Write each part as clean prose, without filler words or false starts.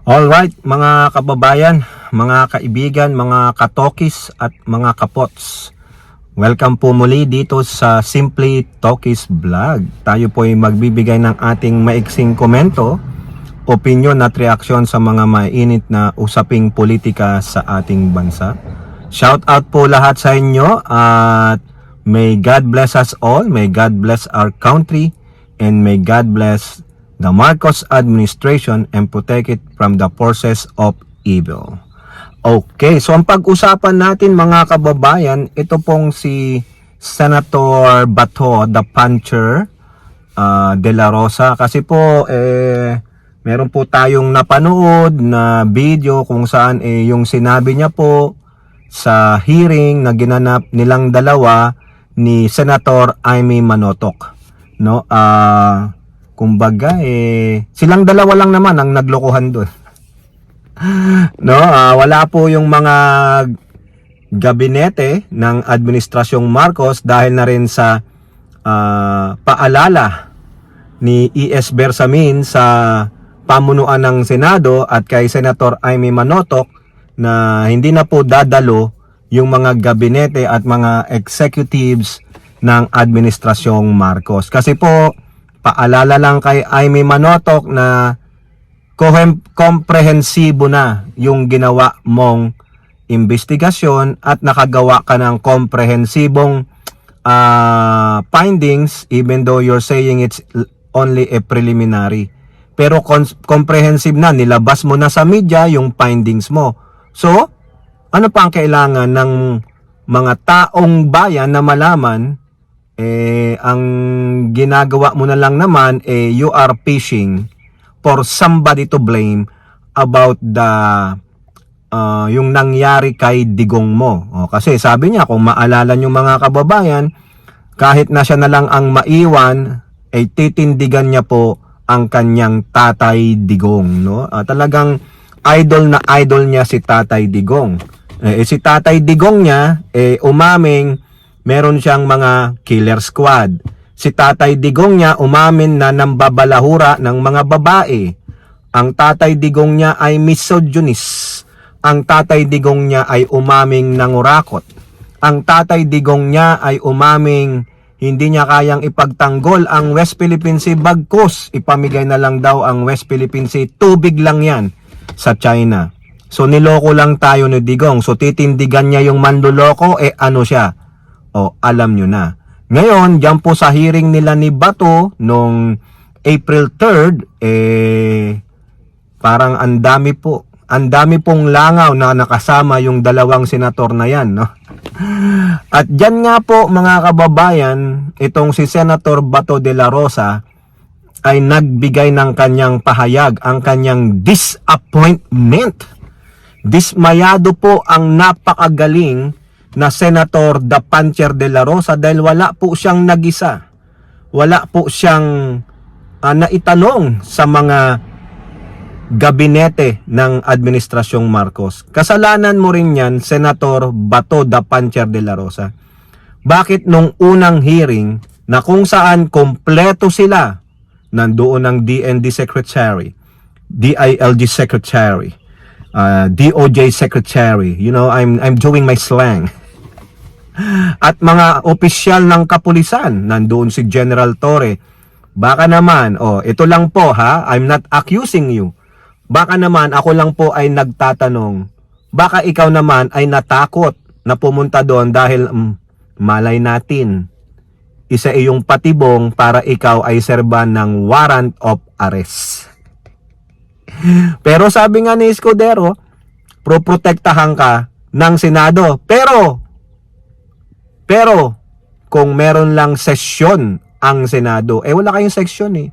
Alright, mga kababayan, mga kaibigan, mga katokis at mga kapots. Welcome po muli dito sa Simply Tokis Vlog. Tayo po ay magbibigay ng ating maiksing komento, opinion at reaksyon sa mga mainit na usaping politika sa ating bansa. Shout out po lahat sa inyo at may God bless us all, may God bless our country, and may God bless the Marcos administration and protect it from the forces of evil. Okay, so ang pag-usapan natin mga kababayan, ito pong si Senator Bato, the Puncher de la Rosa. Kasi po, meron po tayong napanood na video kung saan yung sinabi niya po sa hearing na ginanap nilang dalawa ni Senator Amy Manotoc. No, kumbaga silang dalawa lang naman ang naglokohan doon. No, wala po yung mga gabinete ng administrasyong Marcos dahil na rin sa paalala ni E.S. Bersamin sa pamunuan ng Senado at kay Senator Amy Manotoc na hindi na po dadalo yung mga gabinete at mga executives ng administrasyong Marcos. Kasi po, paalala lang kay Amy Manotoc na komprehensibo na yung ginawa mong investigasyon at nakagawa ka ng komprehensibong findings even though you're saying it's only a preliminary. Pero comprehensive na, nilabas mo na sa media yung findings mo. So, ano pa ang kailangan ng mga taong bayan na malaman? Ang ginagawa mo na lang naman you are fishing for somebody to blame about the yung nangyari kay Digong mo. Kasi sabi niya, kung maalala niyo mga kababayan, kahit na siya na lang ang maiwan, titindigan niya po ang kanyang Tatay Digong, no? Talagang idol na idol niya si Tatay Digong. Si Tatay Digong niya umaming meron siyang mga killer squad. Si Tatay Digong niya umamin na nambabalahura ng mga babae. Ang Tatay Digong niya ay misogynist. Ang Tatay Digong niya ay umaming nangurakot. Ang Tatay Digong niya ay umaming hindi niya kayang ipagtanggol ang West Philippine Sea, bagkus ipamigay na lang daw ang West Philippine Sea. Tubig lang yan sa China. So niloko lang tayo ni Digong. So titindigan niya yung manluloko, ano siya? Alam nyo na. Ngayon, dyan po sa hearing nila ni Bato nung April 3rd, parang ang dami pong langaw na nakasama yung dalawang senator na yan, no? At dyan nga po mga kababayan, itong si Senator Bato de la Rosa ay nagbigay ng kanyang pahayag, ang kanyang disappointment. Dismayado po ang napakagaling na Senator the Puncher de la Rosa dahil wala po siyang nagisa. Wala po siyang naitanong sa mga gabinete ng administrasyong Marcos. Kasalanan mo rin yan, Senator Bato the Puncher de la Rosa. Bakit nung unang hearing na kung saan kompleto sila, nandoon ang DND Secretary, DILG Secretary, DOJ Secretary, you know, I'm doing my slang. At mga opisyal ng kapulisan, nandoon si General Torre. Baka naman, ito lang po ha, I'm not accusing you. Baka naman ako lang po ay nagtatanong. Baka ikaw naman ay natakot na pumunta doon dahil malay natin, isa iyong patibong para ikaw ay serban ng warrant of arrest. Pero sabi nga ni Escudero, proprotektahan ka ng Senado. Pero, kung meron lang sesyon ang Senado, wala kayong sesyon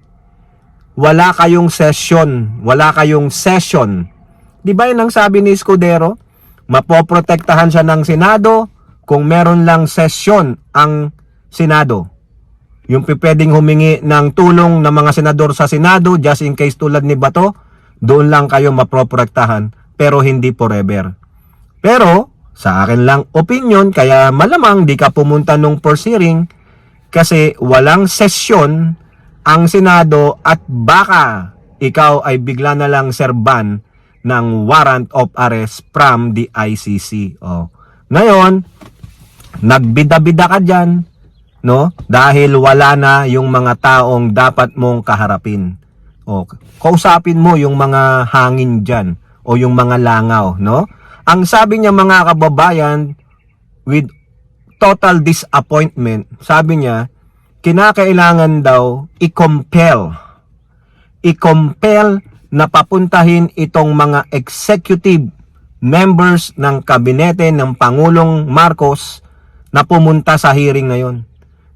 Wala kayong session. Wala kayong session. Di ba yun ang sabi ni Escudero? Mapoprotektahan siya ng Senado kung meron lang sesyon ang Senado. Yung pwedeng humingi ng tulong ng mga senador sa Senado, just in case tulad ni Bato, doon lang kayo mapoprotektahan, pero hindi forever. Pero, sa akin lang opinion, kaya malamang di ka pumunta nung first hearing kasi walang sesyon ang Senado at baka ikaw ay bigla na lang serban ng warrant of arrest from the ICC. Ngayon, nagbida-bida ka dyan, no? Dahil wala na yung mga taong dapat mong kaharapin. Kausapin mo yung mga hangin dyan o yung mga langaw, no? Ang sabi niya mga kababayan, with total disappointment, sabi niya, kinakailangan daw i-compel na papuntahin itong mga executive members ng kabinete ng Pangulong Marcos na pumunta sa hearing ngayon.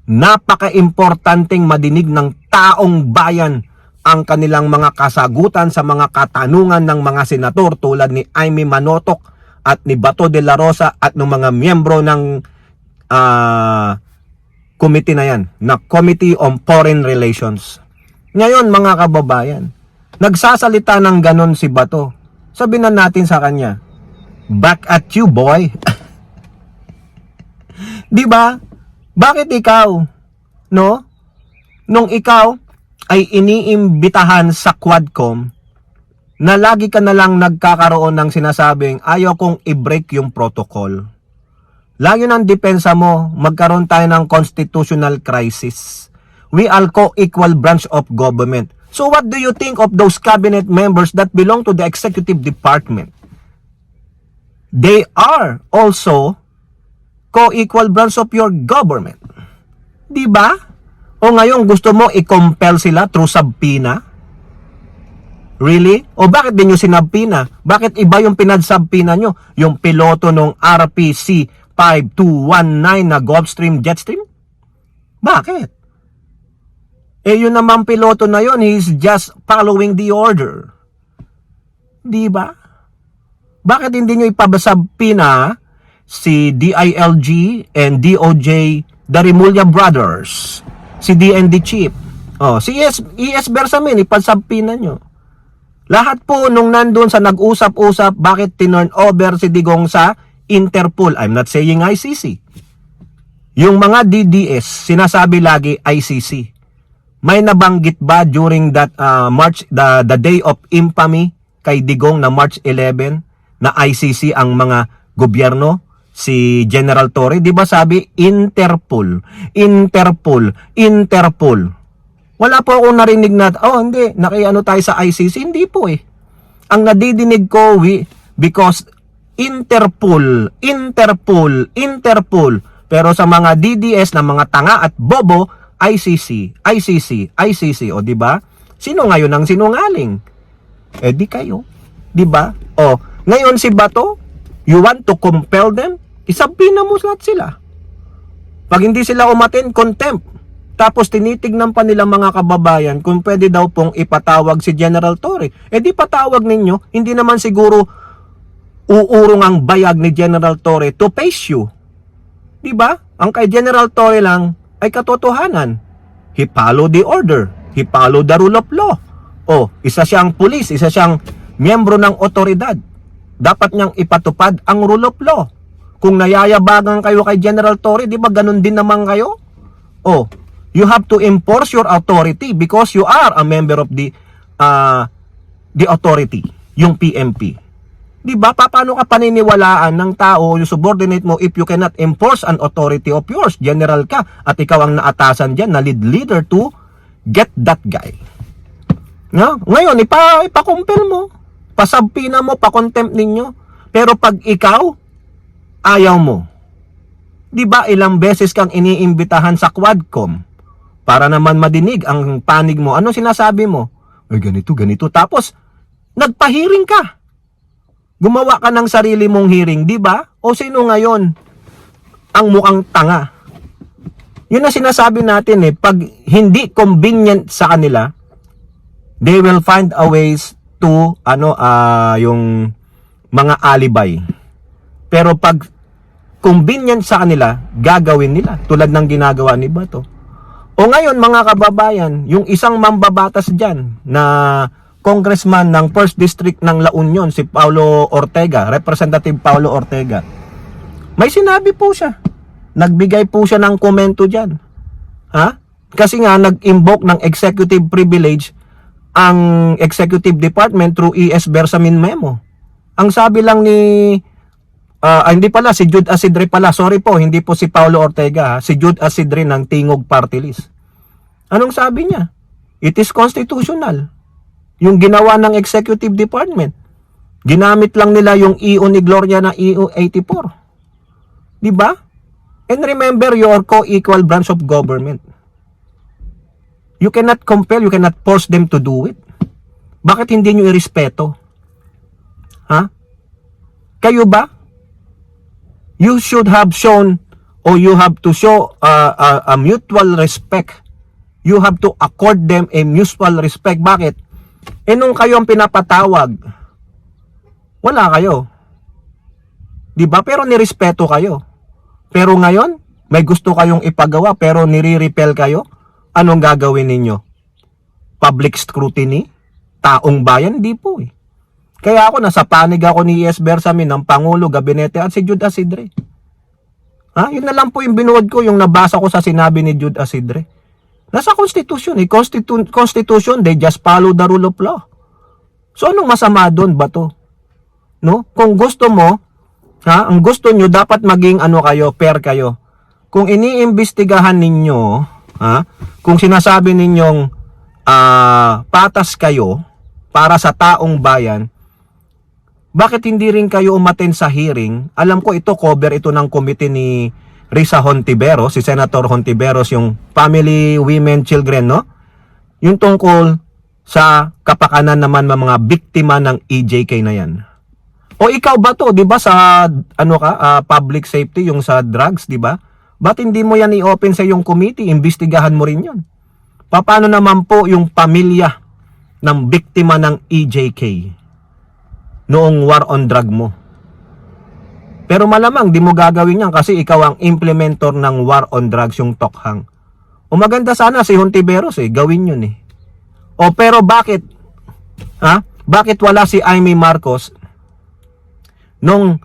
Napaka-importanteng madinig ng taong bayan ang kanilang mga kasagutan sa mga katanungan ng mga senador tulad ni Aimee Manotoc at ni Bato de la Rosa at ng mga miyembro ng committee na yan, na Committee on Foreign Relations. Ngayon mga kababayan, nagsasalita ng ganon si Bato. Sabihin na natin sa kanya, back at you, boy. Di ba? Bakit ikaw, no? Nung ikaw ay iniimbitahan sa Quadcom, na lagi ka na lang nagkakaroon ng sinasabing ayaw kong i-break yung protocol. Lagi ng depensa mo, magkaroon tayo ng constitutional crisis. We are co-equal branch of government. So what do you think of those cabinet members that belong to the executive department? They are also co-equal branch of your government. Di ba? O ngayon gusto mo i-compel sila through subpoena? Really? O bakit din nyo sinabpina? Bakit iba yung pinadsabpina nyo? Yung piloto ng RPC 5219 na Gulfstream Jetstream? Bakit? Yun naman piloto na yun, he's just following the order. Di ba? Bakit hindi nyo ipabasabpina si DILG and DOJ, the Remulla Brothers, si DND Chief, si ES Bersamin, ipasabpina nyo. Lahat po nung nandun sa nag-usap-usap, bakit tinurn over si Digong sa Interpol? I'm not saying ICC. Yung mga DDS, sinasabi lagi ICC. May nabanggit ba during that March, the day of infamy kay Digong na March 11 na ICC ang mga gobyerno? Si General Torre, di ba sabi Interpol, Interpol, Interpol. Wala po akong narinig na, hindi, nakiano tayo sa ICC. Hindi po eh. Ang nadidinig ko, because Interpol, Interpol, Interpol. Pero sa mga DDS na mga tanga at bobo, ICC, ICC, ICC. O di ba? Sino ngayon ang sinungaling? Di kayo. Di ba? Ngayon si Bato, you want to compel them? Isabina mo lahat sila. Pag hindi sila umatin, contempt. Tapos tinitignan pa nila mga kababayan kung pwede daw pong ipatawag si General Torre. Di patawag ninyo, hindi naman siguro uurong ang bayag ni General Torre to face you. Di ba? Ang kay General Torre lang ay katotohanan. He followed the order. He followed the rule of law. Isa siyang pulis, isa siyang miyembro ng otoridad. Dapat niyang ipatupad ang rule of law. Kung nayayabangan kayo kay General Torre, di ba ganun din naman kayo? You have to enforce your authority because you are a member of the authority, yung PMP. Di ba? Paano ka paniniwalaan ng tao, yung subordinate mo, if you cannot enforce an authority of yours? General ka at ikaw ang naatasan dyan na leader to get that guy. No? Ngayon, ipakumpel mo. Pasabpina mo, pakontempt ninyo. Pero pag ikaw, ayaw mo. Di ba ilang beses kang iniimbitahan sa Quadcom para naman madinig ang panig mo? Ano sinasabi mo? Ganito, ganito. Tapos, nagpahiring ka. Gumawa ka ng sarili mong hearing, di ba? O sino ngayon ang mukhang tanga? Yun ang sinasabi natin pag hindi convenient sa kanila, they will find a ways to yung mga alibay. Pero pag convenient sa kanila, gagawin nila tulad ng ginagawa ni Bato. O ngayon mga kababayan, yung isang mambabatas dyan na congressman ng 1st District ng La Union, si Paulo Ortega, Representative Paulo Ortega, may sinabi po siya. Nagbigay po siya ng komento dyan. Kasi nga nag-invoke ng executive privilege ang executive department through ES Bersamin memo. Ang sabi lang ni hindi pala, si Jude Asidre pala. Sorry po, hindi po si Paulo Ortega. Si Jude Asidre ng Tingog Party List. Anong sabi niya? It is constitutional. Yung ginawa ng Executive Department. Ginamit lang nila yung EO ni Gloria na EO 84. Di ba? And remember, you are co-equal branch of government. You cannot compel, you cannot force them to do it. Bakit hindi nyo irespeto? Ha? Kayo ba? You should have shown, or you have to show a mutual respect. You have to accord them a mutual respect. Bakit? Nung kayo ang pinapatawag, wala kayo. Diba? Pero nirespeto kayo. Pero ngayon, may gusto kayong ipagawa, pero nire-repel kayo. Anong gagawin ninyo? Public scrutiny? Taong bayan? Di po eh. Kaya ako, nasa panig ako ni E.S. Bersamin, ng Pangulo, Gabinete, at si Jude Asidre. Yun na lang po yung binuod ko, yung nabasa ko sa sinabi ni Jude Asidre. Nasa Constitution, Constitution, they just follow the rule of law. So, anong masama doon ba to? No? Kung gusto mo, ang gusto nyo, dapat maging fair kayo. Kung iniimbestigahan ninyo, kung sinasabi ninyong patas kayo para sa taong bayan, bakit hindi rin kayo umattend sa hearing? Alam ko ito, cover ito ng committee ni Risa Hontiveros, si Senator Hontiveros, yung Family, Women, Children, no? Yung tungkol sa kapakanan naman ng mga biktima ng EJK na yan. O ikaw ba to, 'di ba, sa public safety, yung sa drugs, 'di ba? Ba't hindi mo yan i-open sa yung committee? Imbestigahan mo rin 'yon. Paano naman po yung pamilya ng biktima ng EJK noong war on drug mo? Pero malamang di mo gagawin yan kasi ikaw ang implementor ng war on drugs, yung Tokhang. O maganda sana si Hontiveros gawin yun eh. O pero bakit? Bakit wala si Amy Marcos nung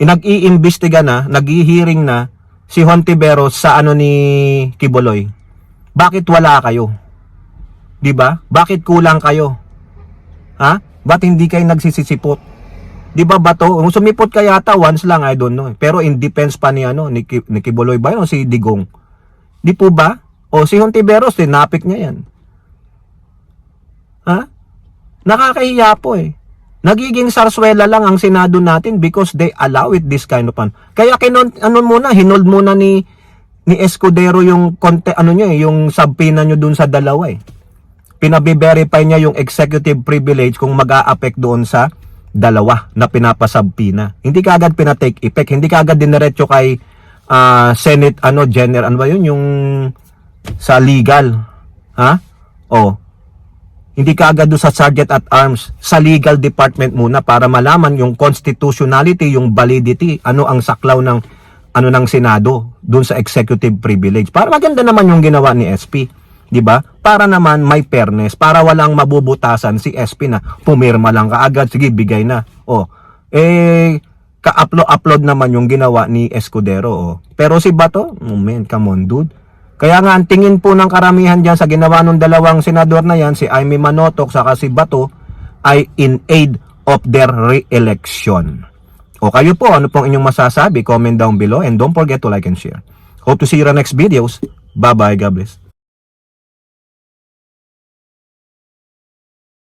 nag-iimbestiga na, nag-i-hearing na si Hontiveros sa ni Kibuloy? Bakit wala kayo? 'Di ba? Bakit kulang kayo? Ba't hindi kayo nagsisisipot? 'Di ba bato? Sumipot ka yata once lang, I don't know. Pero in defense pa ni ni Kibuloy ba yun, o si Digong? Di po ba? O si Hontiveros, tinapik niya yan. Nakakahiya po eh. Nagiging sarswela lang ang Senado natin because they allow it this kind of Kaya hinold muna ni Escudero yung yung subpoena nyo dun sa dalawa eh. Pinabi-verify niya yung executive privilege kung mag-a-affect doon sa dalawa na pinapasubpoena. Hindi kaagad pinatake effect, hindi kaagad diniretso kay Senate General, yung sa legal. Hindi kaagad doon sa Sergeant at Arms, sa legal department muna para malaman yung constitutionality, yung validity, ano ang saklaw ng ng Senado doon sa executive privilege. Para maganda naman yung ginawa ni SP, 'di ba? Para naman may fairness, para walang mabubutasan si SP na pumirma lang kaagad, sige bigay na. Ka-upload naman yung ginawa ni Escudero. Pero si Bato, come on dude. Kaya nga, ang tingin po ng karamihan dyan sa ginawa ng dalawang senador na yan, si Aimee Manotoc saka si Bato, ay in aid of their re-election. O kayo po, ano pong inyong masasabi? Comment down below and don't forget to like and share. Hope to see you in the next videos. Bye-bye, God bless.